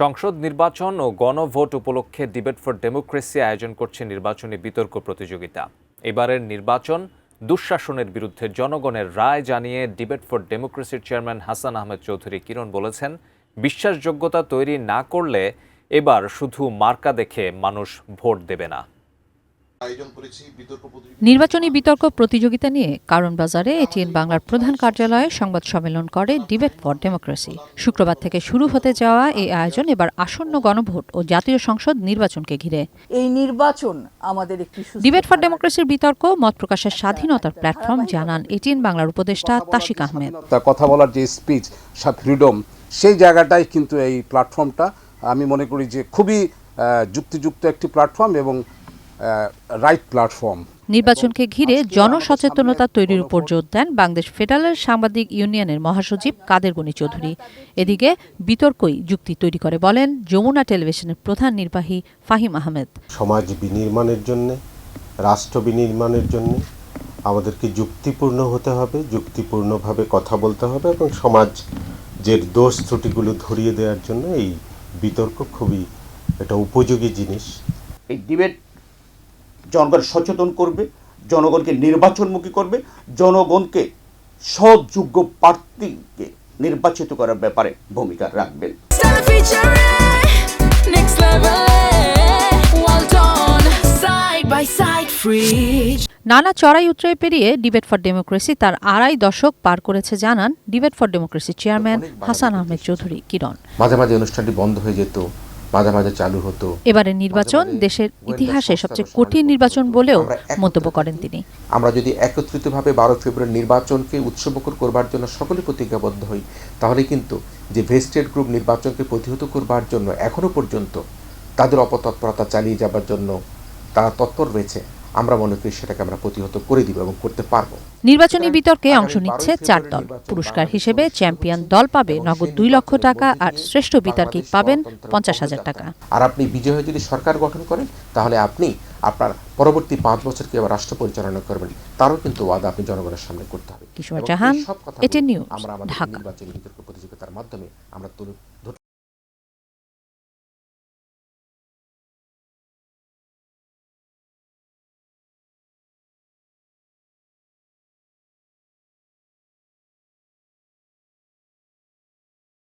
সংসদ নির্বাচন ও গণভোট উপলক্ষে ডিবেট ফর ডেমোক্রেসি আয়োজন করছে নির্বাচনী বিতর্ক প্রতিযোগিতা। এবারের নির্বাচন দুঃশাসনের বিরুদ্ধে জনগণের রায় জানিয়ে ডিবেট ফর ডেমোক্রেসির চেয়ারম্যান হাসান আহমেদ চৌধুরী কিরণ বলেছেন, বিশ্বাসযোগ্যতা তৈরি না করলে এবার শুধু মার্কা দেখে মানুষ ভোট দেবে না। নির্বাচনী বিতর্ক প্রতিযোগিতা নিয়ে কারণ বাজারে এটিএন বাংলার প্রধান কার্যালয়ে সংবাদ সম্মেলন করে ডিবেট ফর ডেমোক্রেসি। শুক্রবার থেকে শুরু হতে যাওয়া এই আয়োজন এবার আসন্ন গণভোট ও জাতীয় সংসদ নির্বাচনকে ঘিরে। এই নির্বাচন আমাদের একটি ডিবেট ফর ডেমোক্রেসির বিতর্ক মত প্রকাশের স্বাধীনতার প্ল্যাটফর্ম জানান এটিএন বাংলার উপদেষ্টা তাশিক আহমেদ। কথা বলার যে স্পিচ ফ্রিডম, সেই জায়গাটাই কিন্তু এই প্ল্যাটফর্মটা আমি মনে করি যে খুবই যুক্তিযুক্ত একটি প্ল্যাটফর্ম এবং রাইট প্ল্যাটফর্ম। নির্বাচনকে ঘিরে জনসচেতনতা তৈরির উপর জোর দেন বাংলাদেশ ফেডারেল সাংবাদিক ইউনিয়নের মহাসচিব কাদের গনি চৌধুরী। এদিকে বিতর্কই যুক্তি তৈরি করে বলেন যমুনা টেলিভিশনের প্রধান নির্বাহী ফাহিম আহমেদ। সমাজ বিনির্মাণের জন্য, রাষ্ট্র বিনির্মাণের জন্য আমাদেরকে যুক্তিপূর্ণ হতে হবে, যুক্তিপূর্ণভাবে কথা বলতে হবে এবং সমাজের দোষ ত্রুটিগুলো ধরিয়ে দেওয়ার জন্য এই বিতর্ক খুবই একটা উপযোগী জিনিস। এই ডিবেট জনগণ সচেতন করবে, জনগণকে নির্বাচনমুখী করবে, জনগণকে সৎযোগ্য প্রার্থীকে নির্বাচিত করার ব্যাপারে ভূমিকা রাখবেন। নানা চড়াই উতরাই পেরিয়ে ডিবেট ফর ডেমোক্রেসি তার 2.5 দশক পার করেছে জানান debate for democracy chairman Hasan Ahmed Chowdhury Kiran. মাঝে মাঝে অনুষ্ঠানটি বন্ধ হয়ে যেত, মাঝে মাঝে চালু হতো। এবারের নির্বাচন দেশের ইতিহাসে সবচেয়ে কঠিন নির্বাচন বলেও মন্তব্য করেন তিনি। আমরা যদি একত্রিতভাবে 12 ফেব্রুয়ারি নির্বাচনকে উৎসবমুখর করবার জন্য সকলে প্রতিজ্ঞাবদ্ধ হই, তাহলে কিন্তু যে ভেস্টেড গ্রুপ নির্বাচনকে প্রতিহত করবার জন্য এখনো পর্যন্ত তাদের অপতৎপরতা চালিয়ে যাবার জন্য তারা তৎপর রয়েছে, আমরা মনে করি সেটাকে আমরা প্রতিহত করে দিব এবং করতে পারবো। নির্বাচনী বিতর্কে অংশ নিচ্ছে 4 দল। পুরস্কার হিসেবে চ্যাম্পিয়ন দল পাবে নগদ 2 লক্ষ টাকা আর শ্রেষ্ঠ বিতর্কিক পাবেন 50,000 টাকা। আর আপনি বিজয় হয়ে যদি সরকার গঠন করেন, তাহলে আপনি আপনার পরবর্তী 5 বছরকে আবার রাষ্ট্র পরিচালনা করবেন, তারও কিন্তু ওয়াদা আপনি জনগণের সামনে করতে হবে। কিশোর জাহান, এটিএন নিউজ, ঢাকা। নির্বাচনী বিতর্ক প্রতিযোগিতার মাধ্যমে আমরা